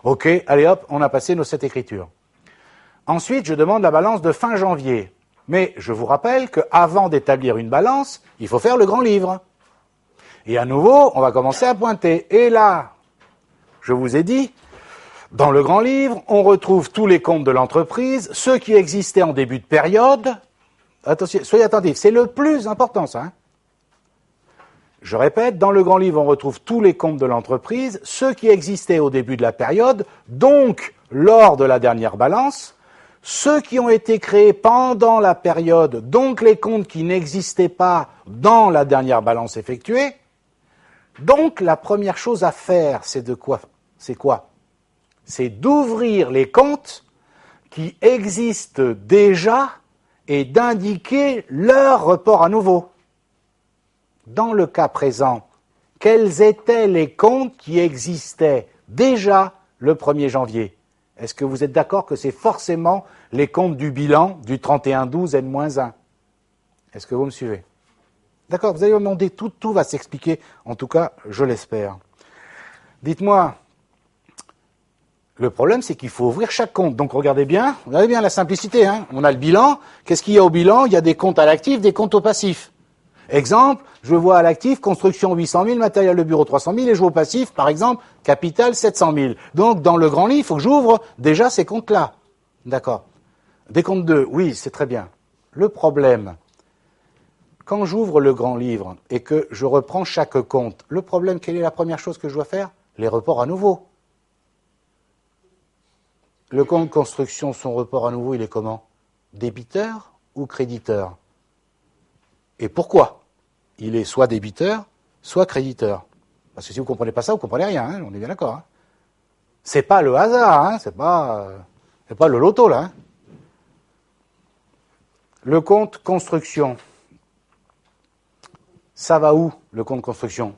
Ok, allez hop, on a passé nos 7 écritures. Ensuite, je demande la balance de fin janvier. Mais je vous rappelle qu'avant d'établir une balance, il faut faire le grand livre. Et à nouveau, on va commencer à pointer. Et là, je vous ai dit, dans le grand livre, on retrouve tous les comptes de l'entreprise, ceux qui existaient en début de période. Attention, soyez attentifs, c'est le plus important ça. Hein. Je répète, dans le grand livre, on retrouve tous les comptes de l'entreprise, ceux qui existaient au début de la période, donc lors de la dernière balance, ceux qui ont été créés pendant la période, donc les comptes qui n'existaient pas dans la dernière balance effectuée. Donc la première chose à faire, c'est de quoi? C'est quoi? C'est d'ouvrir les comptes qui existent déjà et d'indiquer leur report à nouveau. Dans le cas présent, quels étaient les comptes qui existaient déjà le 1er janvier? Est-ce que vous êtes d'accord que c'est forcément les comptes du bilan du 31-12 N-1? Est-ce que vous me suivez? D'accord, vous allez me demander, tout va s'expliquer, en tout cas, je l'espère. Dites-moi, le problème, c'est qu'il faut ouvrir chaque compte. Donc regardez bien la simplicité. Hein. On a le bilan. Qu'est-ce qu'il y a au bilan? Il y a des comptes à l'actif, des comptes au passif. Exemple, je vois à l'actif, construction 800 000, matériel de bureau 300 000, et je vois au passif, par exemple, capital 700 000. Donc, dans le grand livre, il faut que j'ouvre déjà ces comptes-là. D'accord. Des comptes 2, oui, c'est très bien. Le problème, quand j'ouvre le grand livre et que je reprends chaque compte, le problème, quelle est la première chose que je dois faire? Les reports à nouveau. Le compte construction, son report à nouveau, il est comment? Débiteur ou créditeur? Et pourquoi? Il est soit débiteur, soit créditeur. Parce que si vous ne comprenez pas ça, vous ne comprenez rien, hein, on est bien d'accord. Hein. C'est pas le hasard, hein, c'est pas le loto, là. Hein. Le compte construction, ça va où, le compte construction?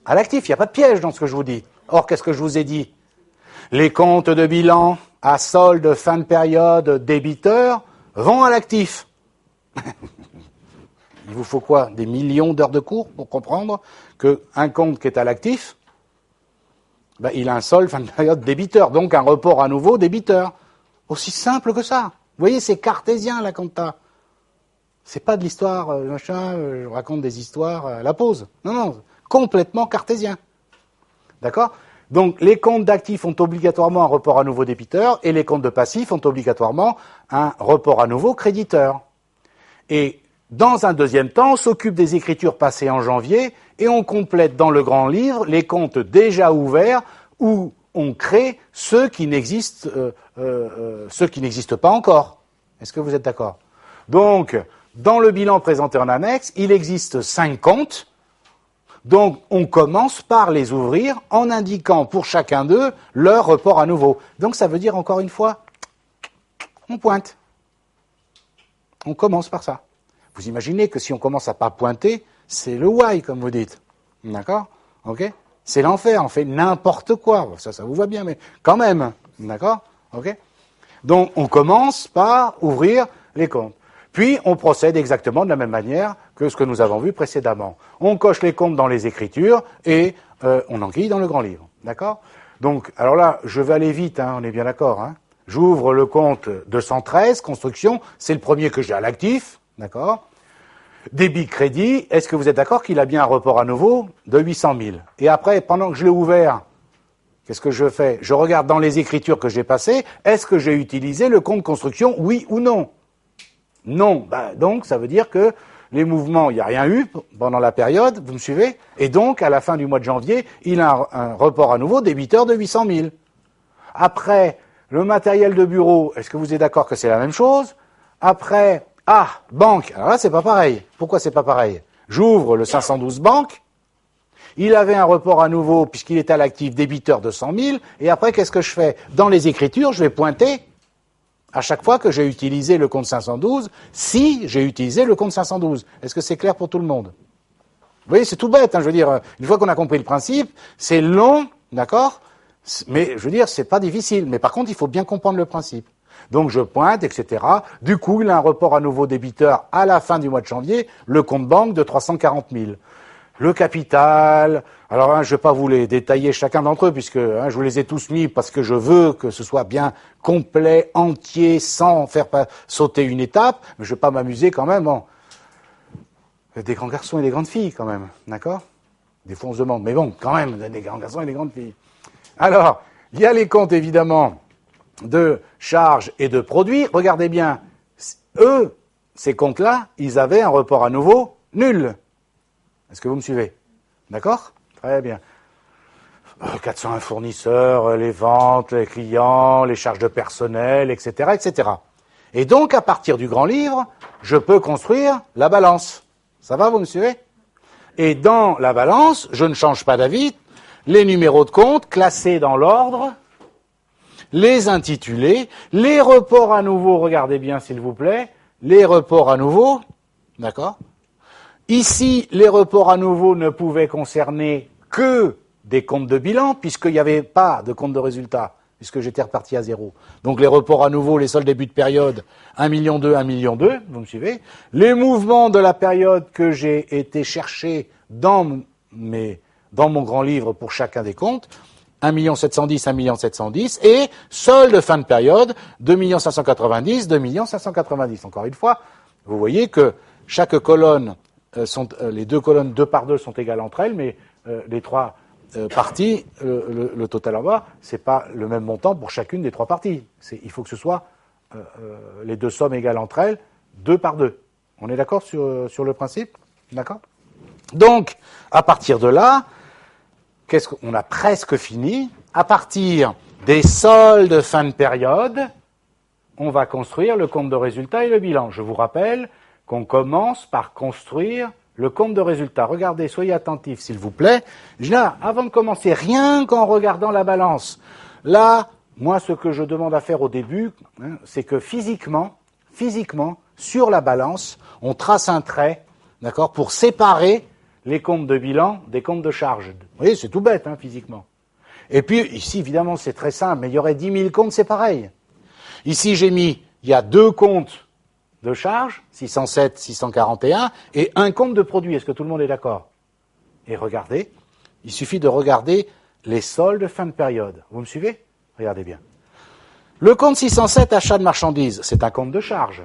À l'actif, il n'y a pas de piège dans ce que je vous dis. Or, qu'est-ce que je vous ai dit? Les comptes de bilan à solde fin de période débiteur vont à l'actif. Il vous faut quoi? Des millions d'heures de cours pour comprendre qu'un compte qui est à l'actif, ben, il a un solde fin de période débiteur, donc un report à nouveau débiteur. Aussi simple que ça. Vous voyez, c'est cartésien la compta. C'est pas de l'histoire, je raconte des histoires à la pause. Non, complètement cartésien. D'accord? Donc les comptes d'actifs ont obligatoirement un report à nouveau débiteur et les comptes de passifs ont obligatoirement un report à nouveau créditeur. Et dans un deuxième temps, on s'occupe des écritures passées en janvier et on complète dans le grand livre les comptes déjà ouverts où on crée ceux qui n'existent pas encore. Est-ce que vous êtes d'accord? Donc, dans le bilan présenté en annexe, il existe 5 comptes. Donc, on commence par les ouvrir en indiquant pour chacun d'eux leur report à nouveau. Donc, ça veut dire, encore une fois, on pointe. On commence par ça. Vous imaginez que si on commence à pas pointer, c'est le why, comme vous dites. D'accord? Ok? C'est l'enfer, on fait n'importe quoi. Ça vous va bien, mais quand même. D'accord? Ok? Donc, on commence par ouvrir les comptes. Puis, on procède exactement de la même manière que ce que nous avons vu précédemment. On coche les comptes dans les écritures et on enquille dans le grand livre. D'accord? Donc, alors là, je vais aller vite, hein, on est bien d'accord. Hein. J'ouvre le compte 213, construction, c'est le premier que j'ai à l'actif. D'accord? Débit crédit, est-ce que vous êtes d'accord qu'il a bien un report à nouveau de 800 000? Et après, pendant que je l'ai ouvert, qu'est-ce que je fais? Je regarde dans les écritures que j'ai passées, est-ce que j'ai utilisé le compte construction, oui ou non? Non. Bah, donc, ça veut dire que les mouvements, il n'y a rien eu pendant la période, vous me suivez? Et donc, à la fin du mois de janvier, il a un report à nouveau débiteur de 800 000. Après, le matériel de bureau, est-ce que vous êtes d'accord que c'est la même chose? Après, banque. Alors là, c'est pas pareil. Pourquoi c'est pas pareil? J'ouvre le 512 banque. Il avait un report à nouveau, puisqu'il était à l'actif, débiteur de 100 000. Et après, qu'est-ce que je fais? Dans les écritures, je vais pointer à chaque fois que j'ai utilisé le compte 512, si j'ai utilisé le compte 512. Est-ce que c'est clair pour tout le monde? Vous voyez, c'est tout bête, hein, je veux dire, une fois qu'on a compris le principe, c'est long, d'accord? Mais, je veux dire, c'est pas difficile. Mais par contre, il faut bien comprendre le principe. Donc, je pointe, etc. Du coup, il a un report à nouveau débiteur à la fin du mois de janvier, le compte banque de 340 000. Le capital, Alors, je ne vais pas vous les détailler chacun d'entre eux, puisque je vous les ai tous mis parce que je veux que ce soit bien complet, entier, sans faire sauter une étape, mais je ne vais pas m'amuser quand même. Bon. Il y a des grands garçons et des grandes filles, quand même, d'accord? Des fois, on se demande, mais bon, quand même, des grands garçons et des grandes filles. Alors, il y a les comptes, évidemment, de charges et de produits. Regardez bien, eux, ces comptes-là, ils avaient un report à nouveau nul. Est-ce que vous me suivez? D'accord? Très bien. 401 fournisseurs, les ventes, les clients, les charges de personnel, etc., etc. Et donc, à partir du grand livre, je peux construire la balance. Ça va, vous me suivez? Et dans la balance, je ne change pas d'avis, les numéros de compte classés dans l'ordre, les intitulés, les reports à nouveau, regardez bien s'il vous plaît, les reports à nouveau, d'accord? Ici, les reports à nouveau ne pouvaient concerner que des comptes de bilan, puisqu'il n'y avait pas de compte de résultat, puisque j'étais reparti à zéro. Donc les reports à nouveau, les soldes début de période, 1,2 million, 1,2 million, vous me suivez? Les mouvements de la période que j'ai été chercher dans mon grand livre pour chacun des comptes, 1 710 000, 1 710 000, et solde fin de période, 2 590 000, 2 590 000. Encore une fois, vous voyez que chaque colonne, les deux colonnes 2 par 2 sont égales entre elles, mais les trois parties, le total en bas, c'est pas le même montant pour chacune des trois parties. Il faut que ce soit les deux sommes égales entre elles, 2 par 2. On est d'accord sur le principe? D'accord? Donc, à partir de là, qu'est-ce qu'on a presque fini? À partir des soldes fin de période, on va construire le compte de résultat et le bilan. Je vous rappelle qu'on commence par construire le compte de résultat. Regardez, soyez attentifs s'il vous plaît. Là, avant de commencer, rien qu'en regardant la balance, là, moi, ce que je demande à faire au début, c'est que physiquement, sur la balance, on trace un trait, d'accord, pour séparer les comptes de bilan des comptes de charge. Vous voyez, c'est tout bête, physiquement. Et puis, ici, évidemment, c'est très simple, mais il y aurait 10 000 comptes, c'est pareil. Ici, j'ai mis, il y a 2 comptes de charge, 607, 641, et un compte de produit. Est-ce que tout le monde est d'accord? Et regardez, il suffit de regarder les soldes fin de période. Vous me suivez? Regardez bien. Le compte 607, achat de marchandises, c'est un compte de charge.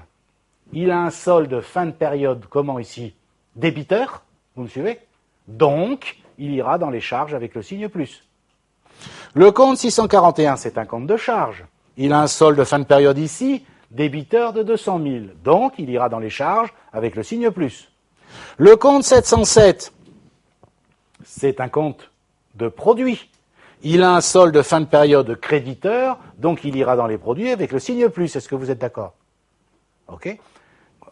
Il a un solde fin de période, comment ici? Débiteur, vous me suivez? Donc, il ira dans les charges avec le signe plus. Le compte 641, c'est un compte de charge. Il a un solde fin de période ici, débiteur de 200 000. Donc, il ira dans les charges avec le signe plus. Le compte 707, c'est un compte de produit. Il a un solde fin de période créditeur, donc il ira dans les produits avec le signe plus. Est-ce que vous êtes d'accord? OK?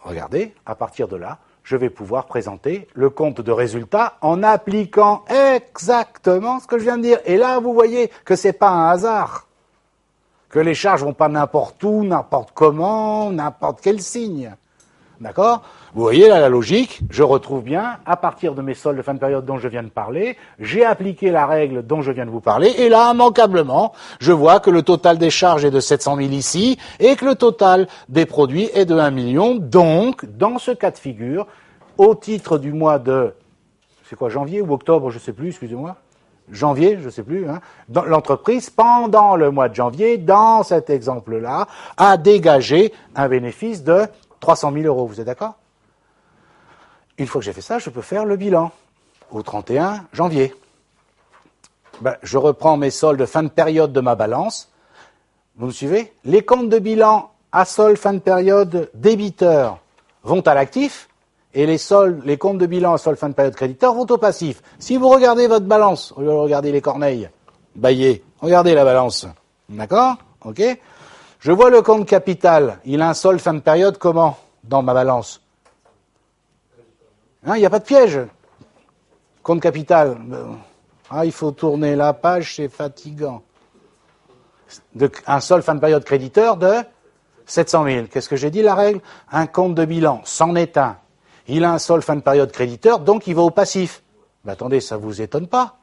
Regardez, à partir de là, je vais pouvoir présenter le compte de résultat en appliquant exactement ce que je viens de dire. Et là, vous voyez que ce n'est pas un hasard, que les charges vont pas n'importe où, n'importe comment, n'importe quel signe. D'accord? Vous voyez là la logique, je retrouve bien, à partir de mes soldes de fin de période dont je viens de parler, j'ai appliqué la règle dont je viens de vous parler, et là, immanquablement, je vois que le total des charges est de 700 000 ici, et que le total des produits est de 1 million. Donc, dans ce cas de figure, au titre du mois de, c'est quoi, janvier ou octobre, je ne sais plus, excusez-moi, janvier, je ne sais plus, dans l'entreprise, pendant le mois de janvier, dans cet exemple-là, a dégagé un bénéfice de 300 000 euros. Vous êtes d'accord? Une fois que j'ai fait ça, je peux faire le bilan au 31 janvier. Je reprends mes soldes fin de période de ma balance. Vous me suivez? Les comptes de bilan à solde fin de période débiteur vont à l'actif et les comptes de bilan à solde fin de période créditeur vont au passif. Si vous regardez votre balance, regardez les corneilles, Baillet, regardez la balance. D'accord? OK? Je vois le compte capital, il a un solde fin de période comment dans ma balance? Il n'y a pas de piège. Compte capital. Il faut tourner la page, c'est fatigant. Un solde fin de période créditeur de 700 000. Qu'est-ce que j'ai dit la règle? Un compte de bilan, c'en est un. Il a un solde fin de période créditeur, donc il va au passif. Attendez, ça ne vous étonne pas?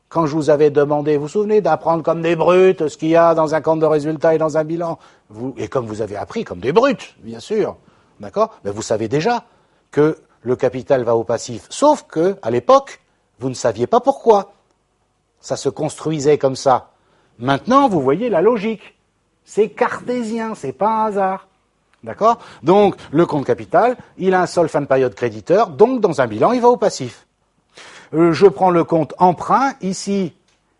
Quand je vous avais demandé, vous vous souvenez, d'apprendre comme des brutes ce qu'il y a dans un compte de résultat et dans un bilan, et comme vous avez appris comme des brutes, bien sûr, d'accord? Vous savez déjà que le capital va au passif. Sauf que, à l'époque, Vous ne saviez pas pourquoi. Ça se construisait comme ça. Maintenant, vous voyez la logique. C'est cartésien, c'est pas un hasard. D'accord? Donc, le compte capital, il a un solde fin de période créditeur, donc dans un bilan, il va au passif. Je prends le compte emprunt, ici,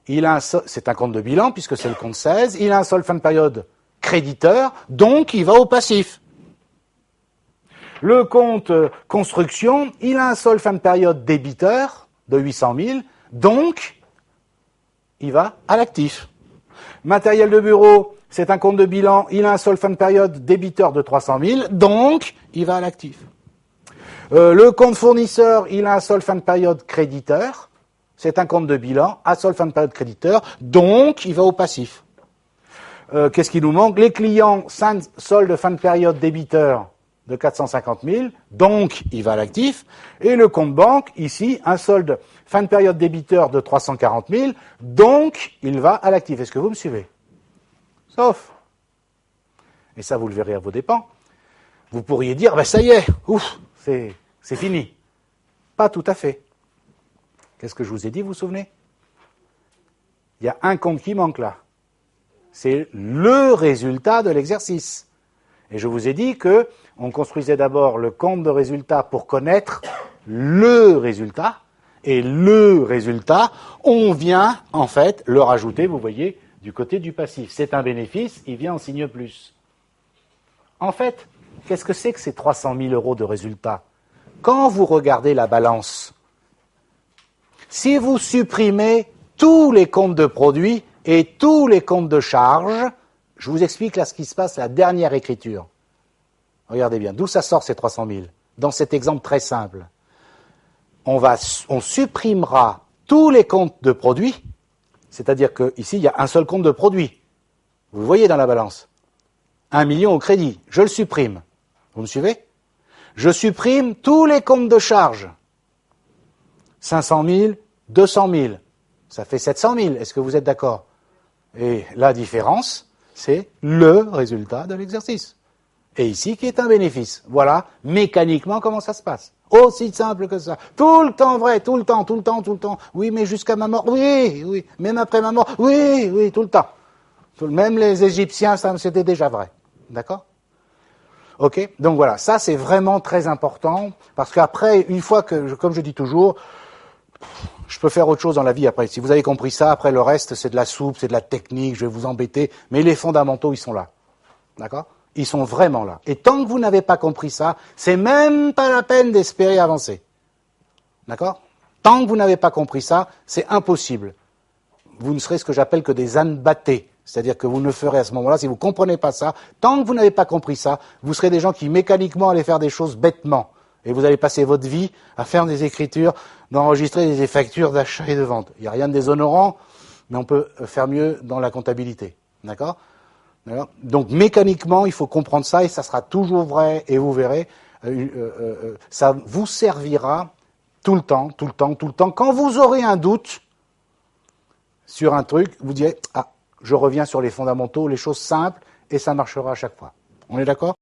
c'est un compte de bilan, puisque c'est le compte 16, il a un solde fin de période créditeur, donc il va au passif. Le compte construction, il a un solde fin de période débiteur de 800 000, donc il va à l'actif. Matériel de bureau, c'est un compte de bilan, il a un solde fin de période débiteur de 300 000, donc il va à l'actif. Le compte fournisseur, il a un solde fin de période créditeur, c'est un compte de bilan, à solde fin de période créditeur, donc il va au passif. Qu'est-ce qui nous manque? Les clients, solde fin de période débiteur de 450 000, donc il va à l'actif. Et le compte banque, ici, un solde fin de période débiteur de 340 000, donc il va à l'actif. Est-ce que vous me suivez? Sauf, et ça vous le verrez à vos dépens, vous pourriez dire, ben ça y est, ouf, c'est fini. Pas tout à fait. Qu'est-ce que je vous ai dit, vous vous souvenez? Il y a un compte qui manque là. C'est le résultat de l'exercice. Et je vous ai dit que on construisait d'abord le compte de résultat pour connaître le résultat. Et le résultat, on vient en fait le rajouter, vous voyez, du côté du passif. C'est un bénéfice, il vient en signe plus. En fait, qu'est-ce que c'est que ces 300 000 euros de résultat? Quand vous regardez la balance, si vous supprimez tous les comptes de produits et tous les comptes de charges, je vous explique là ce qui se passe à la dernière écriture. Regardez bien, d'où ça sort ces 300 000? Dans cet exemple très simple. On supprimera tous les comptes de produits, c'est-à-dire qu'ici, il y a un seul compte de produits. Vous le voyez dans la balance. 1 million au crédit, je le supprime. Vous me suivez? Je supprime tous les comptes de charges. 500 000, 200 000, ça fait 700 000. Est-ce que vous êtes d'accord? Et la différence, c'est le résultat de l'exercice. Et ici, qui est un bénéfice. Voilà, mécaniquement, comment ça se passe. Aussi simple que ça. Tout le temps vrai, tout le temps, tout le temps, tout le temps. Oui, mais jusqu'à ma mort, oui, oui. Même après ma mort, oui, oui, tout le temps. Même les Égyptiens, ça, c'était déjà vrai. D'accord? Ok? Donc voilà, ça c'est vraiment très important, parce qu'après, une fois que, comme je dis toujours, je peux faire autre chose dans la vie après. Si vous avez compris ça, après le reste, c'est de la soupe, c'est de la technique, je vais vous embêter, mais les fondamentaux, ils sont là. D'accord? Ils sont vraiment là. Et tant que vous n'avez pas compris ça, c'est même pas la peine d'espérer avancer. D'accord? Tant que vous n'avez pas compris ça, c'est impossible. Vous ne serez ce que j'appelle que des ânes battés. C'est-à-dire que vous ne ferez à ce moment-là, si vous ne comprenez pas ça, tant que vous n'avez pas compris ça, vous serez des gens qui mécaniquement allaient faire des choses bêtement. Et vous allez passer votre vie à faire des écritures, d'enregistrer des factures d'achat et de vente. Il n'y a rien de déshonorant, mais on peut faire mieux dans la comptabilité. D'accord? Donc mécaniquement, il faut comprendre ça et ça sera toujours vrai et vous verrez, ça vous servira tout le temps, tout le temps, tout le temps. Quand vous aurez un doute sur un truc, vous direz « Ah, je reviens sur les fondamentaux, les choses simples et ça marchera à chaque fois. » On est d'accord ?